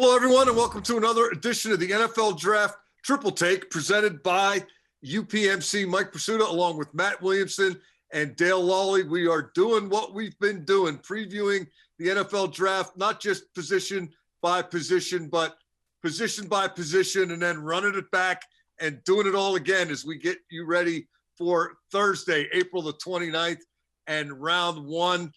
Hello, everyone, and welcome to another edition of the NFL Draft Triple Take presented by UPMC. Mike Prisuta, along with Matt Williamson and Dale Lolley. We are doing what we've been doing, previewing the NFL Draft, not just position by position, but position by position, and then running it back and doing it all again as we get you ready for Thursday, April the 29th, and round one.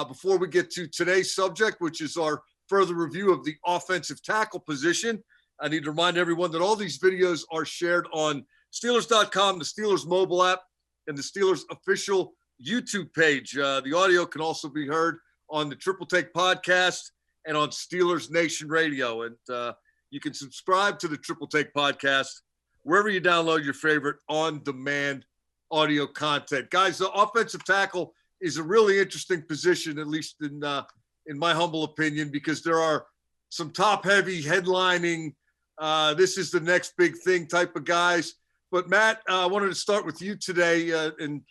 Before we get to today's subject, which is our further review of the offensive tackle position, I need to remind everyone that all these videos are shared on Steelers.com, the Steelers mobile app, and the Steelers official YouTube page. The audio can also be heard on the Triple Take podcast and on Steelers Nation Radio. And you can subscribe to the Triple Take podcast wherever you download your favorite on-demand audio content. Guys, the offensive tackle is a really interesting position, at least in my humble opinion, because there are some top-heavy headlining, this is the next big thing type of guys. But, Matt, I wanted to start with you today and,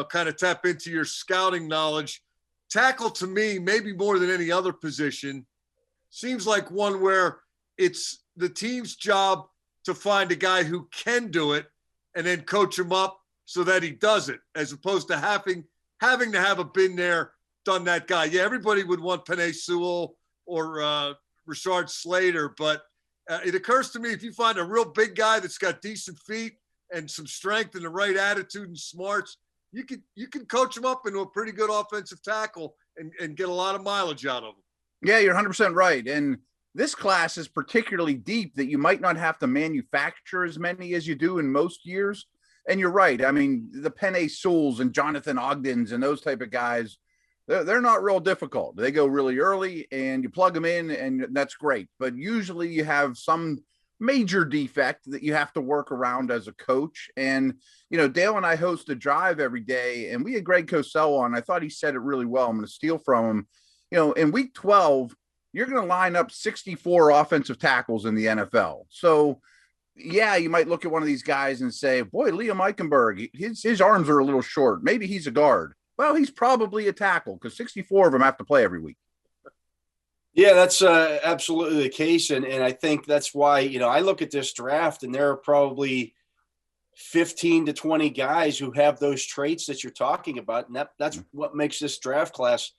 kind of tap into your scouting knowledge. Tackle, to me, maybe more than any other position, seems like one where it's the team's job to find a guy who can do it and then coach him up so that he does it, as opposed to having to have a been there, done that guy. Yeah, everybody would want Penei Sewell or Rashard Slater, but it occurs to me if you find a real big guy that's got decent feet and some strength and the right attitude and smarts, you can coach him up into a pretty good offensive tackle and get a lot of mileage out of him. Yeah, you're 100% right. And this class is particularly deep that you might not have to manufacture as many as you do in most years. And you're right. I mean, the Penei Sewells and Jonathan Ogdens and those type of guys, they're not real difficult. They go really early and you plug them in and that's great. But usually you have some major defect that you have to work around as a coach. And, Dale and I host a drive every day and we had Greg Cosell on. I thought he said it really well. I'm going to steal from him. In week 12, you're going to line up 64 offensive tackles in the NFL. So, yeah, you might look at one of these guys and say, boy, Liam Eichenberg, his arms are a little short. Maybe he's a guard. Well, he's probably a tackle because 64 of them have to play every week. Yeah, that's absolutely the case. And I think that's why, I look at this draft and there are probably 15 to 20 guys who have those traits that you're talking about. And that's what makes this draft class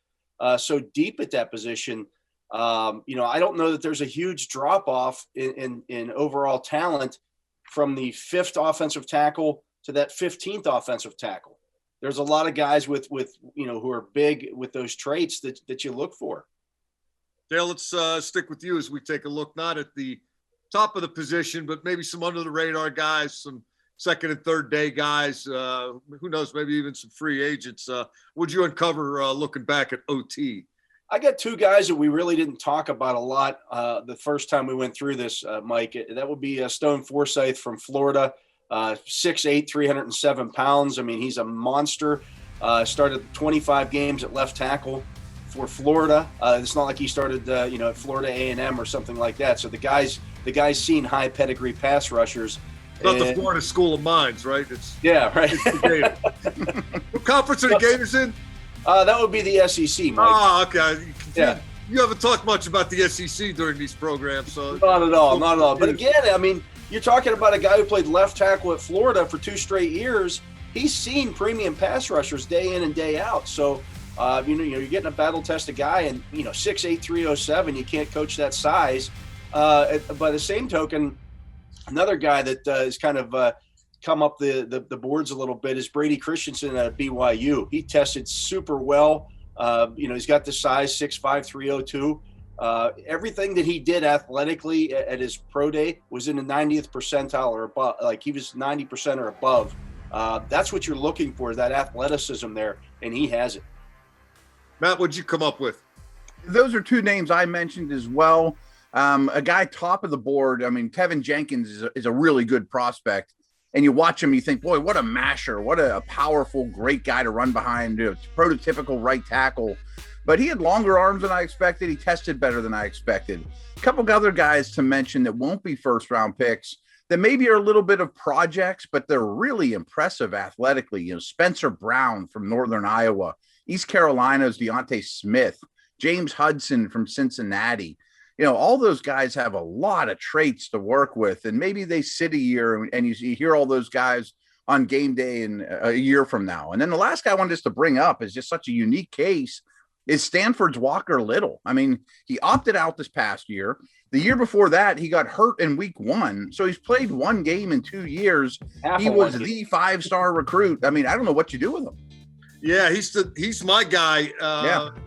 so deep at that position. I don't know that there's a huge drop off in overall talent from the 5th offensive tackle to that 15th offensive tackle. There's a lot of guys with who are big with those traits that you look for. Dale, let's stick with you as we take a look, not at the top of the position, but maybe some under the radar guys, some second and third day guys, who knows, maybe even some free agents. What'd you uncover looking back at OT? I got 2 guys that we really didn't talk about a lot the first time we went through this, Mike. That would be Stone Forsythe from Florida, 6'8", 307 pounds. I mean, he's a monster. Started 25 games at left tackle for Florida. It's not like he started, at Florida A&M or something like that. So the guy's seen high pedigree pass rushers. It's not the Florida School of Mines, right? Right. It's the Gators. What conference are the Gators in? That would be the SEC, Mike. Oh, okay. Yeah. You haven't talked much about the SEC during these programs, so not at all. But again, I mean, you're talking about a guy who played left tackle at Florida for 2 straight years. He's seen premium pass rushers day in and day out. So, you're getting a battle-tested guy, and 6'8", 307. You can't coach that size. By the same token, another guy that is kind of come up the boards a little bit is Brady Christensen at BYU. He tested super well. He's got the size, 6'5", 302. Everything that he did athletically at his pro day was in the 90th percentile or above. Like he was 90% or above. That's what you're looking for, that athleticism there, and he has it. Matt, what'd you come up with? Those are 2 names I mentioned as well. A guy top of the board. I mean, Tevin Jenkins is a really good prospect. And you watch him, you think, boy, what a masher, what a powerful, great guy to run behind, prototypical right tackle. But he had longer arms than I expected. He tested better than I expected. A couple of other guys to mention that won't be first-round picks that maybe are a little bit of projects, but they're really impressive athletically. Spencer Brown from Northern Iowa, East Carolina's Deontay Smith, James Hudson from Cincinnati. all those guys have a lot of traits to work with, and maybe they sit a year and you hear all those guys on game day and a year from now. And then the last guy I wanted us to bring up is just such a unique case is Stanford's Walker Little. I mean, he opted out this past year. The year before that, he got hurt in week 1. So he's played 1 game in 2 years. He was the 5-star recruit. I mean, I don't know what you do with him. Yeah, he's my guy.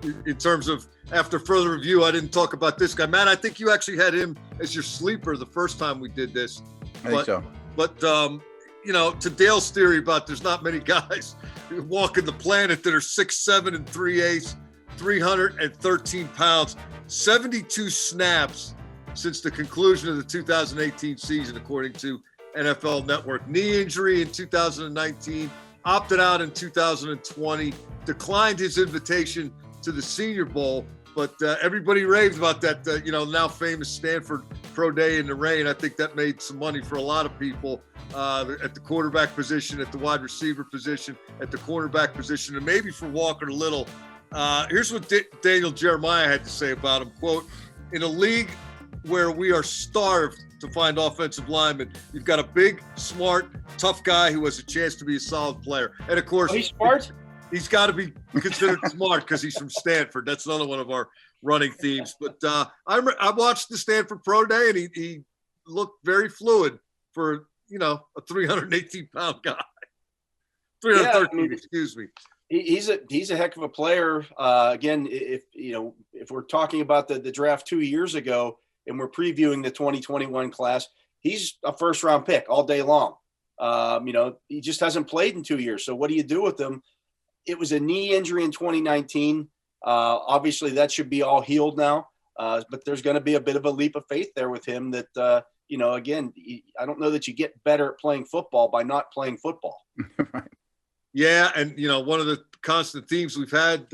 In terms of after further review, I didn't talk about this guy. Matt, I think you actually had him as your sleeper the first time we did this. I think so. But to Dale's theory about there's not many guys walking the planet that are 6'7" and 3/8, 313 pounds, 72 snaps since the conclusion of the 2018 season, according to NFL Network. Knee injury in 2019, opted out in 2020, declined his invitation to the Senior Bowl, but everybody raved about that, now famous Stanford Pro Day in the rain. I think that made some money for a lot of people at the quarterback position, at the wide receiver position, at the cornerback position, and maybe for Walker Little. Here's what Daniel Jeremiah had to say about him. Quote, in a league where we are starved to find offensive linemen, you've got a big, smart, tough guy who has a chance to be a solid player. And of course, he's smart. He's got to be considered smart because he's from Stanford. That's another one of our running themes. But I watched the Stanford Pro Day, and he looked very fluid for a 318-pound guy. 313, excuse me. He's a heck of a player. Again, if we're talking about the draft 2 years ago and we're previewing the 2021 class, he's a first-round pick all day long. He just hasn't played in 2 years. So what do you do with him? It was a knee injury in 2019. Obviously, that should be all healed now. But there's going to be a bit of a leap of faith there with him that, again, I don't know that you get better at playing football by not playing football. Right. Yeah, and one of the constant themes we've had,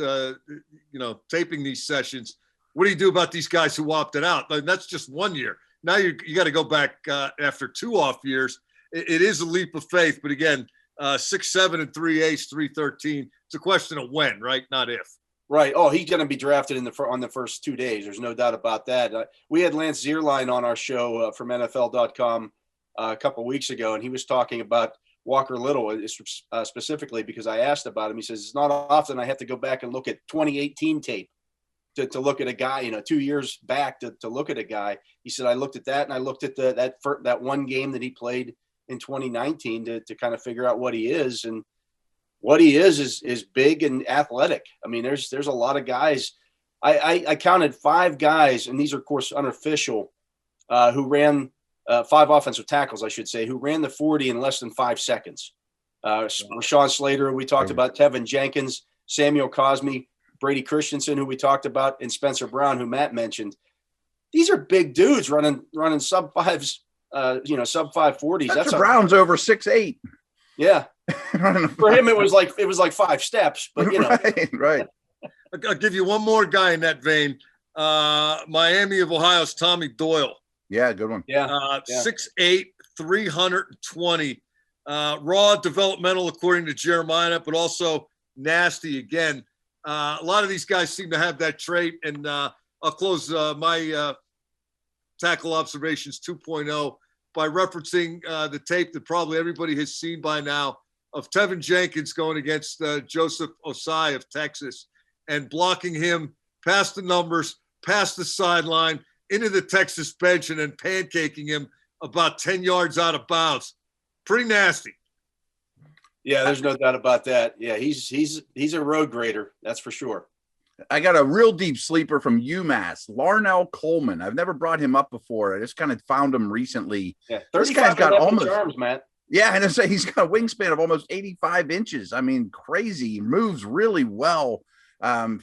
taping these sessions. What do you do about these guys who opted out? I mean, that's just 1 year. Now you got to go back after 2 off years. It is a leap of faith, but again, 6'7" and 3/8, 313. It's a question of when, right? Not if. Right. Oh, he's going to be drafted on the first 2 days. There's no doubt about that. We had Lance Zierlein on our show from NFL.com a couple of weeks ago, and he was talking about Walker Little specifically because I asked about him. He says, it's not often I have to go back and look at 2018 tape to look at a guy, 2 years back to look at a guy. He said, I looked at that and I looked at that one game that he played in 2019 to kind of figure out what he is. And what he is big and athletic. I mean, there's a lot of guys. I counted 5 guys, and these are, of course, unofficial, who ran 5 offensive tackles, I should say, who ran the 40 in less than 5 seconds. Rashawn Slater, who we talked about, Tevin Jenkins, Samuel Cosme, Brady Christensen, who we talked about, and Spencer Brown, who Matt mentioned. These are big dudes running sub 5s, sub 540s. Spencer Brown's over 6'8". Yeah. For him, it was like 5 steps, but Right. I'll give you one more guy in that vein. Miami of Ohio's Tommy Doyle. Yeah, good one. Yeah. 6'8", 320. Raw developmental, according to Jeremiah, but also nasty again. A lot of these guys seem to have that trait, and I'll close my tackle observations 2.0 by referencing the tape that probably everybody has seen by now of Tevin Jenkins going against Joseph Osai of Texas and blocking him past the numbers, past the sideline, into the Texas bench, and then pancaking him about 10 yards out of bounds. Pretty nasty. Yeah, there's no doubt about that. Yeah, he's a road grader, that's for sure. I got a real deep sleeper from UMass, Larnell Coleman. I've never brought him up before. I just kind of found him recently. Yeah, this guy's got almost arms, Matt. Yeah, and he's got a wingspan of almost 85 inches. I mean, crazy. He moves really well.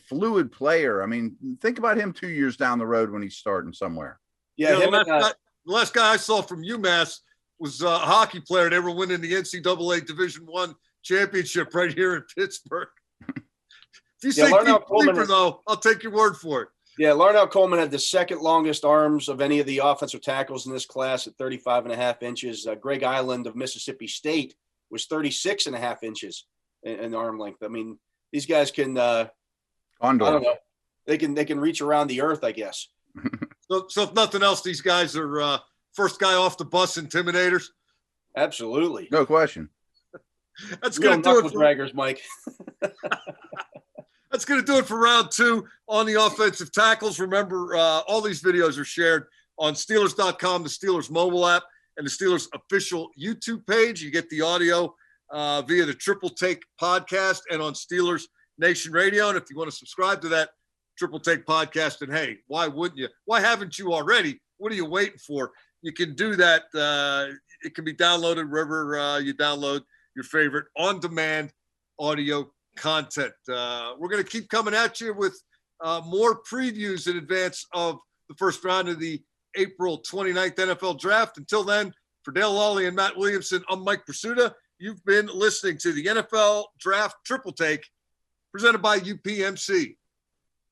Fluid player. I mean, think about him 2 years down the road when he's starting somewhere. Yeah, the last guy I saw from UMass was a hockey player. They were winning the NCAA Division I championship right here in Pittsburgh. If you say deep sleeper, though, I'll take your word for it. Yeah, Larnell Coleman had the second longest arms of any of the offensive tackles in this class at 35.5 inches. Greg Island of Mississippi State was 36.5 inches in arm length. I mean, these guys can I don't know. They can reach around the earth, I guess. So if nothing else, these guys are first guy off the bus intimidators. Absolutely. No question. That's Real going to do it knuckle draggers, Mike. That's going to do it for round 2 on the offensive tackles. Remember, all these videos are shared on Steelers.com, the Steelers mobile app, and the Steelers official YouTube page. You get the audio via the Triple Take podcast and on Steelers Nation Radio. And if you want to subscribe to that Triple Take podcast, and hey, why wouldn't you? Why haven't you already? What are you waiting for? You can do that. It can be downloaded wherever you download your favorite on-demand audio content. We're going to keep coming at you with more previews in advance of the first round of the April 29th NFL Draft. Until then, for Dale Lolley and Matt Williamson, I'm Mike Prisuta. You've been listening to the NFL Draft Triple Take presented by UPMC.